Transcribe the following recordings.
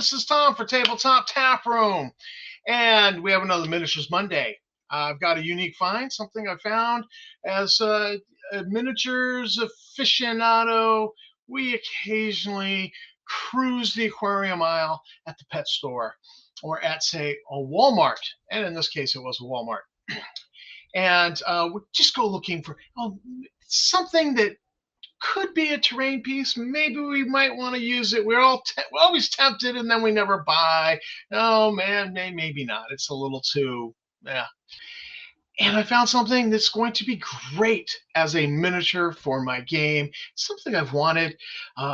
this is Tom for Tabletop Tap Room, and we have another Miniatures Monday. I've got a unique find, something I found as a miniatures aficionado. We occasionally cruise the aquarium aisle at the pet store or at, say, a Walmart, and in this case, it was a Walmart. And we just go looking for something that could be a terrain piece. Maybe we might want to use it. We're always tempted, and then we never buy. Oh man, maybe not. It's a little too, yeah. And I found something that's going to be great as a miniature for my game. Something I've wanted,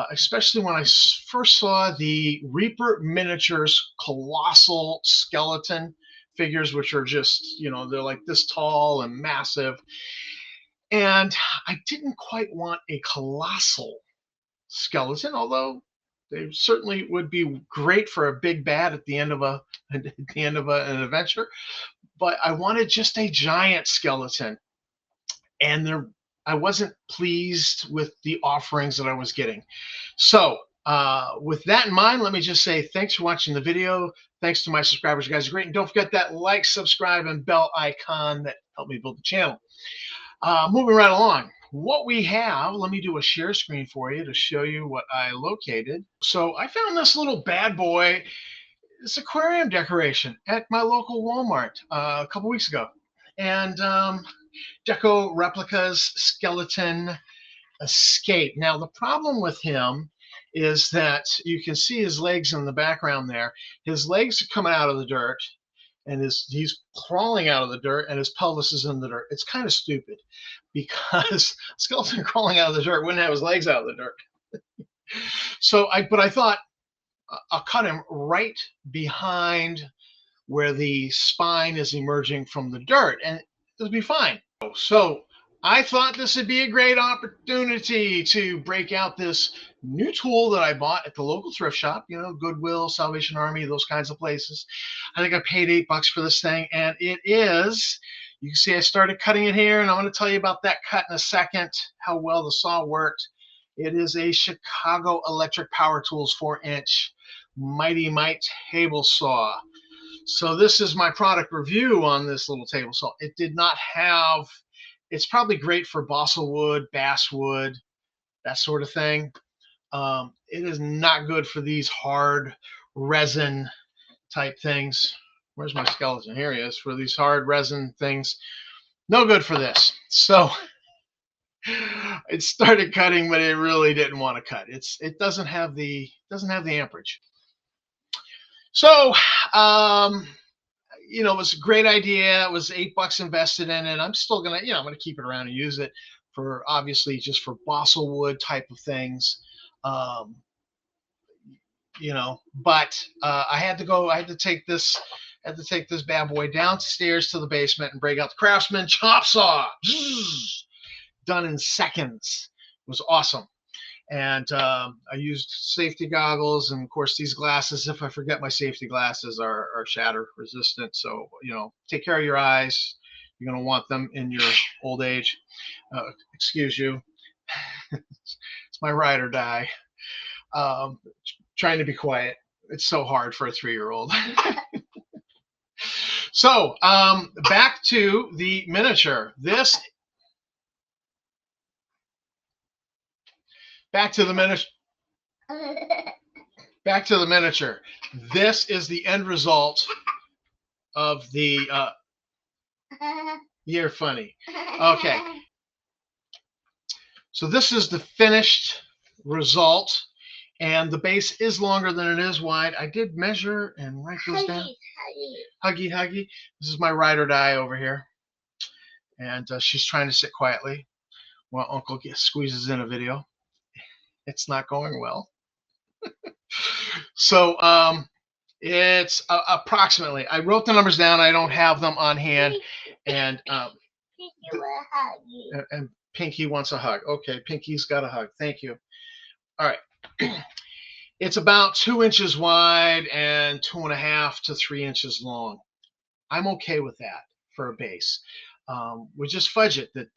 especially when I first saw the Reaper Miniatures Colossal Skeleton figures, which are just, they're like this tall and massive. And I didn't quite want a colossal skeleton, although they certainly would be great for a big bad at the end of an adventure. But I wanted just a giant skeleton, and I wasn't pleased with the offerings that I was getting. So with that in mind, let me just say thanks for watching the video. Thanks to my subscribers. You guys are great. And don't forget that like, subscribe, and bell icon that helped me build the channel. Moving right along, what we have, let me do a share screen for you to show you what I located. So I found this little bad boy, this aquarium decoration at my local Walmart a couple weeks ago. And Deco Replicas Skeleton Escape. Now the problem with him is that you can see his legs in the background there. His legs are coming out of the dirt, and he's crawling out of the dirt, and his pelvis is in the dirt. It's kind of stupid because a skeleton crawling out of the dirt wouldn't have his legs out of the dirt. But I thought I'll cut him right behind where the spine is emerging from the dirt, and it'll be fine. So I thought this would be a great opportunity to break out this new tool that I bought at the local thrift shop, Goodwill, Salvation Army, those kinds of places. I think I paid $8 for this thing, and it is, you can see I started cutting it here, and I'm going to tell you about that cut in a second, how well the saw worked. It is a Chicago Electric Power Tools 4-inch Mighty Mite table saw. So this is my product review on this little table saw. It did not have, it's probably great for balsa wood, basswood, that sort of thing. It is not good for these hard resin type things. Where's my skeleton? Here he is. For these hard resin things, no good for this. So it started cutting, but it really didn't want to cut. It doesn't have the amperage. So it was a great idea. It was $8 invested in it. I'm still gonna, I'm gonna keep it around and use it for, obviously, just for balsa wood type of things. But I had to take this bad boy downstairs to the basement and break out the Craftsman chop saw. Done in seconds. It was awesome. And I used safety goggles, and of course these glasses, if I forget my safety glasses, are shatter resistant. So take care of your eyes. You're going to want them in your old age. Excuse you. It's my ride or die. Trying to be quiet. It's so hard for a 3-year-old. So back to the miniature. Back to the miniature. This is the end result of the. You're funny. Okay. So this is the finished result, and the base is longer than it is wide. I did measure and write those down. Huggy. This is my ride or die over here, and she's trying to sit quietly while Uncle squeezes in a video. It's not going well. So it's approximately, I wrote the numbers down. I don't have them on hand. And Pinky wants a hug. Okay, Pinky's got a hug. Thank you. All right. It's about 2 inches wide and 2.5 to 3 inches long. I'm okay with that for a base. We just fudge it. That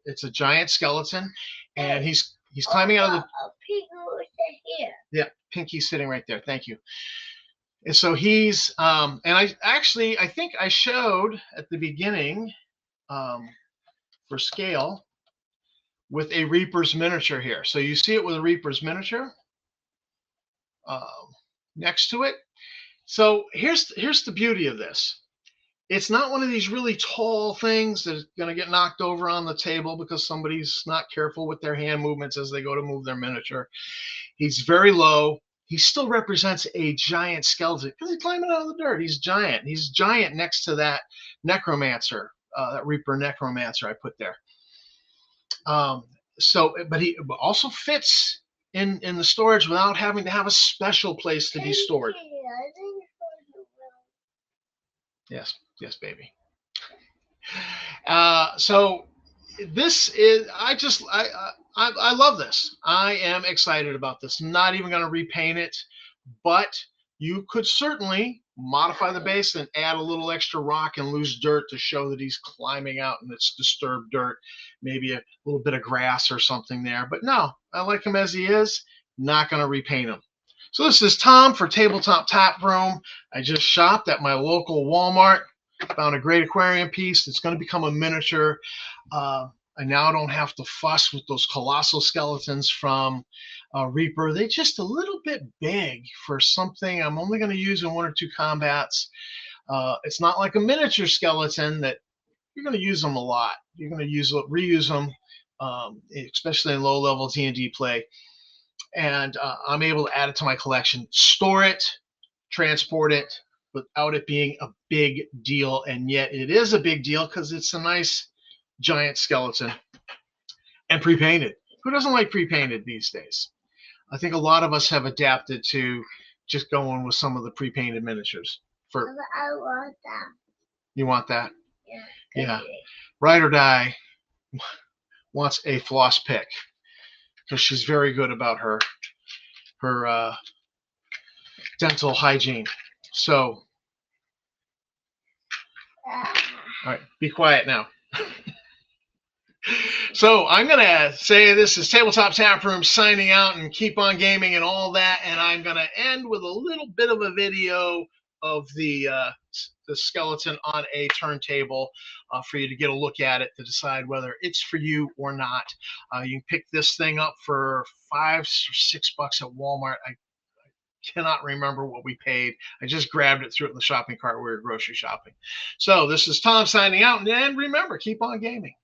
it's a giant skeleton, and he's climbing out of the. Yeah, Pinky's sitting right there. Thank you. And so he's, and I think I showed at the beginning for scale with a Reaper's miniature here. So you see it with a Reaper's miniature next to it. So here's the beauty of this. It's not one of these really tall things that's going to get knocked over on the table because somebody's not careful with their hand movements as they go to move their miniature. He's very low. He still represents a giant skeleton because he's climbing out of the dirt. He's giant. He's giant next to that necromancer, that Reaper necromancer I put there. But he also fits in the storage without having to have a special place to be stored. Yes, baby. So this is, I love this. I am excited about this. Not even going to repaint it, but you could certainly modify the base and add a little extra rock and loose dirt to show that he's climbing out and it's disturbed dirt, maybe a little bit of grass or something there. But no, I like him as he is. Not going to repaint him. So this is Tom for Tabletop Tap Room. I just shopped at my local Walmart. Found a great aquarium piece that's going to become a miniature. I now don't have to fuss with those colossal skeletons from Reaper. They're just a little bit big for something I'm only going to use in 1 or 2 combats. It's not like a miniature skeleton that you're going to use them a lot. You're going to reuse them, especially in low-level D&D play. And I'm able to add it to my collection, store it, transport it, without it being a big deal. And yet it is a big deal because it's a nice giant skeleton and pre-painted. Who doesn't like pre-painted these days? I think a lot of us have adapted to just going with some of the pre-painted miniatures. I want that. You want that? Yeah. Yeah. Ride or Die wants a floss pick because she's very good about her dental hygiene. So, all right, be quiet now. So I'm going to say this is Tabletop Tap Room signing out and keep on gaming and all that. And I'm going to end with a little bit of a video of the skeleton on a turntable for you to get a look at it to decide whether it's for you or not. You can pick this thing up for $5 or $6 at Walmart. I cannot remember what we paid. I just grabbed it, threw it in the shopping cart. We were grocery shopping. So this is Tom signing out. And remember, keep on gaming.